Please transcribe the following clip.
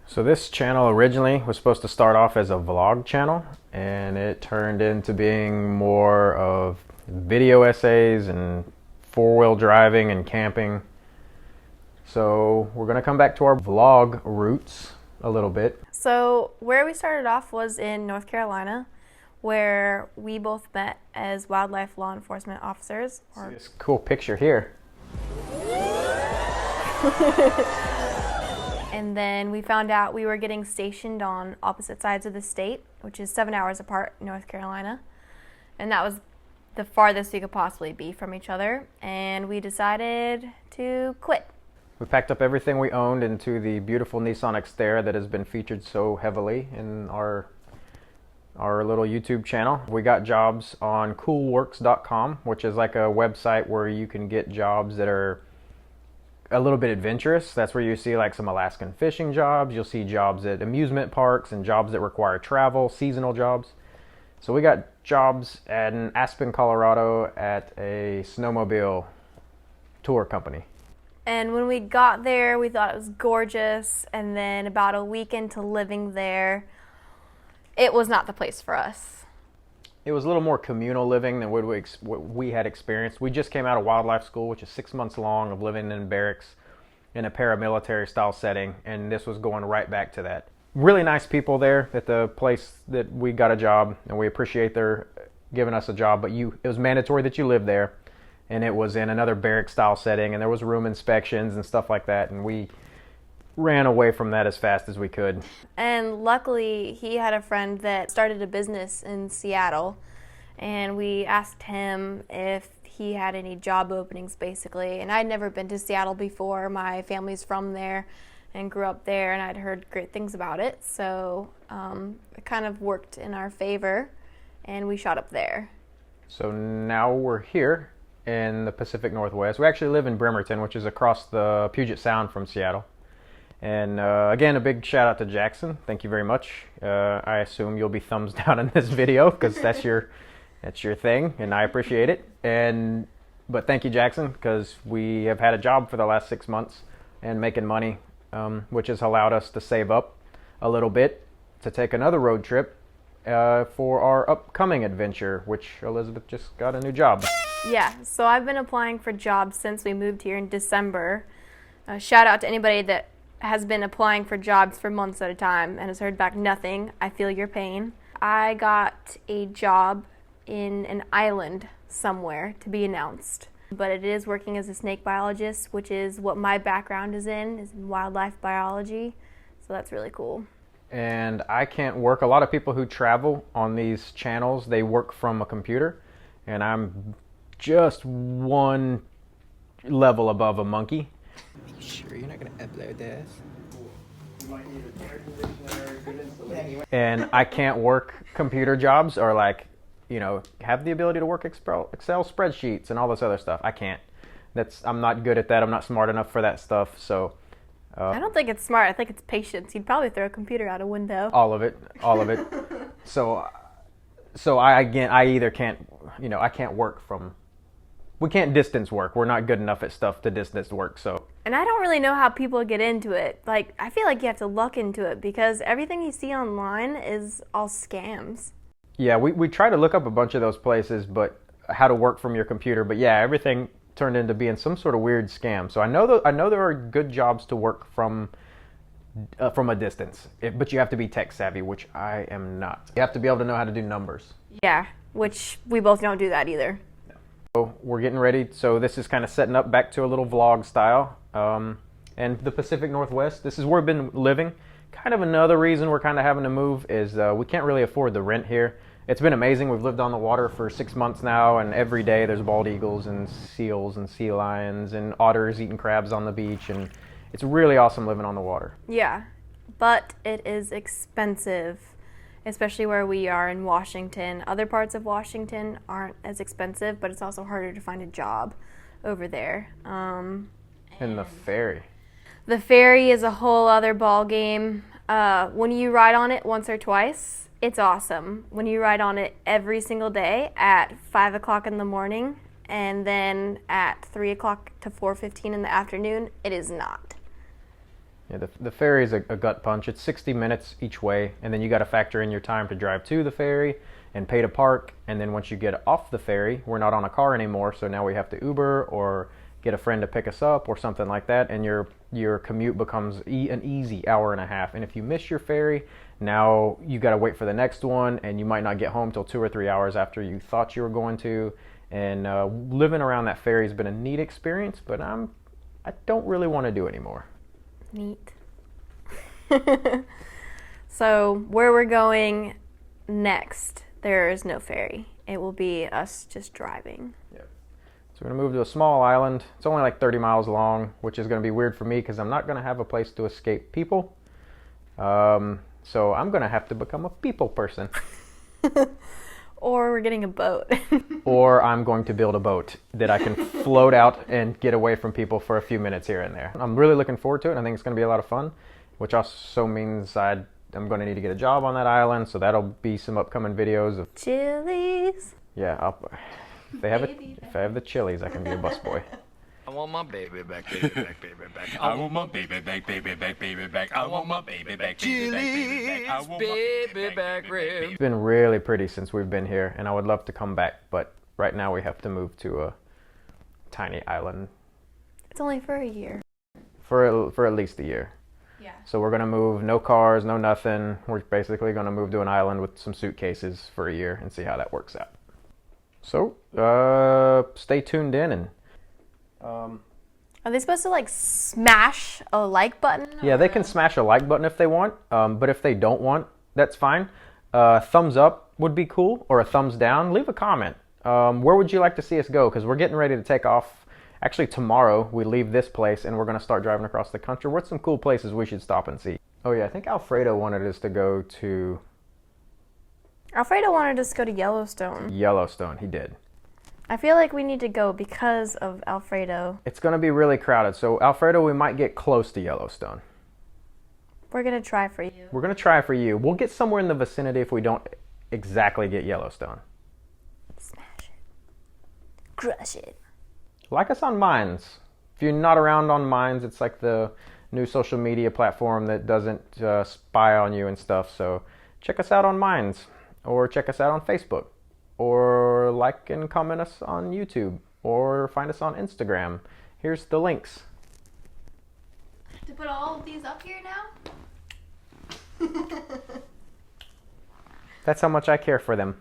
So this channel originally was supposed to start off as a vlog channel, and it turned into being more of video essays and four-wheel driving and camping. So we're gonna come back to our vlog roots a little bit. So where we started off was in North Carolina, where we both met as wildlife law enforcement officers. See this cool picture here. And then we found out we were getting stationed on opposite sides of the state, which is 7 hours apart in North Carolina. And that was the farthest we could possibly be from each other. And we decided to quit. We packed up everything we owned into the beautiful Nissan Xterra that has been featured so heavily in our little YouTube channel. We got jobs on coolworks.com, which is like a website where you can get jobs that are a little bit adventurous. That's where you see like some Alaskan fishing jobs. You'll see jobs at amusement parks and jobs that require travel, seasonal jobs. So we got jobs in Aspen, Colorado at a snowmobile tour company. And when we got there, we thought it was gorgeous. And then about a week into living there, it was not the place for us. It was a little more communal living than what we had experienced. We just came out of wildlife school, which is 6 months long of living in barracks in a paramilitary style setting, and this was going right back to that. Really nice people there at the place that we got a job, and we appreciate their giving us a job, but it was mandatory that you live there, and it was in another barrack style setting, and there was room inspections and stuff like that, and we ran away from that as fast as we could. And luckily, he had a friend that started a business in Seattle, and we asked him if he had any job openings, basically. And I'd never been to Seattle before. My family's from there and grew up there, and I'd heard great things about it. So it kind of worked in our favor, and we shot up there. So now we're here in the Pacific Northwest. We actually live in Bremerton, which is across the Puget Sound from Seattle. And again, a big shout out to Jackson. Thank you very much. I assume you'll be thumbs down in this video because that's your thing, and I appreciate it. But thank you, Jackson, because we have had a job for the last 6 months and making money, which has allowed us to save up a little bit to take another road trip for our upcoming adventure, which Elizabeth just got a new job. Yeah, so I've been applying for jobs since we moved here in December. Shout out to anybody that has been applying for jobs for months at a time and has heard back nothing. I feel your pain. I got a job in an island somewhere to be announced, but it is working as a snake biologist, which is what my background is in wildlife biology, so that's really cool. And I can't work. A lot of people who travel on these channels, they work from a computer, and I'm just one level above a monkey. Are you sure you're not going to upload this? And I can't work computer jobs or have the ability to work Excel spreadsheets and all this other stuff. I can't. I'm not good at that. I'm not smart enough for that stuff. So I don't think it's smart. I think it's patience. You'd probably throw a computer out a window. all of it. So I either can't, I can't work from. We can't distance work. We're not good enough at stuff to distance work, so. And I don't really know how people get into it. Like, I feel like you have to luck into it because everything you see online is all scams. Yeah, we try to look up a bunch of those places, but how to work from your computer. But yeah, everything turned into being some sort of weird scam. So I know there are good jobs to work from a distance, but you have to be tech savvy, which I am not. You have to be able to know how to do numbers. Yeah, which we both don't do that either. So we're getting ready. So this is kind of setting up back to a little vlog style. And the Pacific Northwest, this is where we've been living. Kind of another reason we're kind of having to move is we can't really afford the rent here. It's been amazing. We've lived on the water for 6 months now, and every day there's bald eagles and seals and sea lions and otters eating crabs on the beach, and it's really awesome living on the water. Yeah, but it is expensive, especially where we are in Washington. Other parts of Washington aren't as expensive, but it's also harder to find a job over there. And the ferry. The ferry is a whole other ball game. When you ride on it once or twice, it's awesome. When you ride on it every single day at 5 o'clock in the morning and then at 3 o'clock to 4:15 in the afternoon, it is not. Yeah, the ferry is a gut punch. It's 60 minutes each way, and then you got to factor in your time to drive to the ferry and pay to park. And then once you get off the ferry, we're not on a car anymore, so now we have to Uber or get a friend to pick us up or something like that, and your commute becomes an easy hour and a half. And if you miss your ferry, now you got to wait for the next one, and you might not get home till 2 or 3 hours after you thought you were going to. And living around that ferry has been a neat experience, but I don't really want to do it anymore. Neat. So where we're going next, there is no ferry. It will be us just driving. Yeah. So we're going to move to a small island. It's only like 30 miles long, which is going to be weird for me because I'm not going to have a place to escape people. So I'm going to have to become a people person. Or we're getting a boat. Or I'm going to build a boat that I can float out and get away from people for a few minutes here and there. I'm really looking forward to it. I think it's going to be a lot of fun, which also means I'm going to need to get a job on that island. So that'll be some upcoming videos of Chili's. Yeah, if I have the Chili's, I can be a busboy. I want my baby back, baby back, baby back. I want my baby back, baby back, baby back. I want my baby back, baby back, baby back. I want my baby back rib. It's been really pretty since we've been here, and I would love to come back, but right now we have to move to a tiny island It's only for a year. for at least a year. Yeah. So we're gonna move, no cars, no nothing. We're basically gonna move to an island with some suitcases for a year and see how that works out. So stay tuned in and. Are they supposed to like smash a like button? Yeah, they can smash a like button if they want, but if they don't want, that's fine. Thumbs up would be cool, or a thumbs down. Leave a comment. Where would you like to see us go? Because we're getting ready to take off. Actually, tomorrow we leave this place and we're going to start driving across the country. What's some cool places we should stop and see? Oh yeah, I think Alfredo wanted us to go to Alfredo wanted us to go to Yellowstone. Yellowstone. He did. I feel like we need to go because of Alfredo. It's going to be really crowded. So Alfredo, we might get close to Yellowstone. We're going to try for you. We're going to try for you. We'll get somewhere in the vicinity if we don't exactly get Yellowstone. Smash it. Crush it. Like us on Minds. If you're not around on Minds, it's like the new social media platform that doesn't spy on you and stuff. So check us out on Minds, or check us out on Facebook, or like and comment us on YouTube, or find us on Instagram. Here's the links. To put all of these up here now? That's how much I care for them.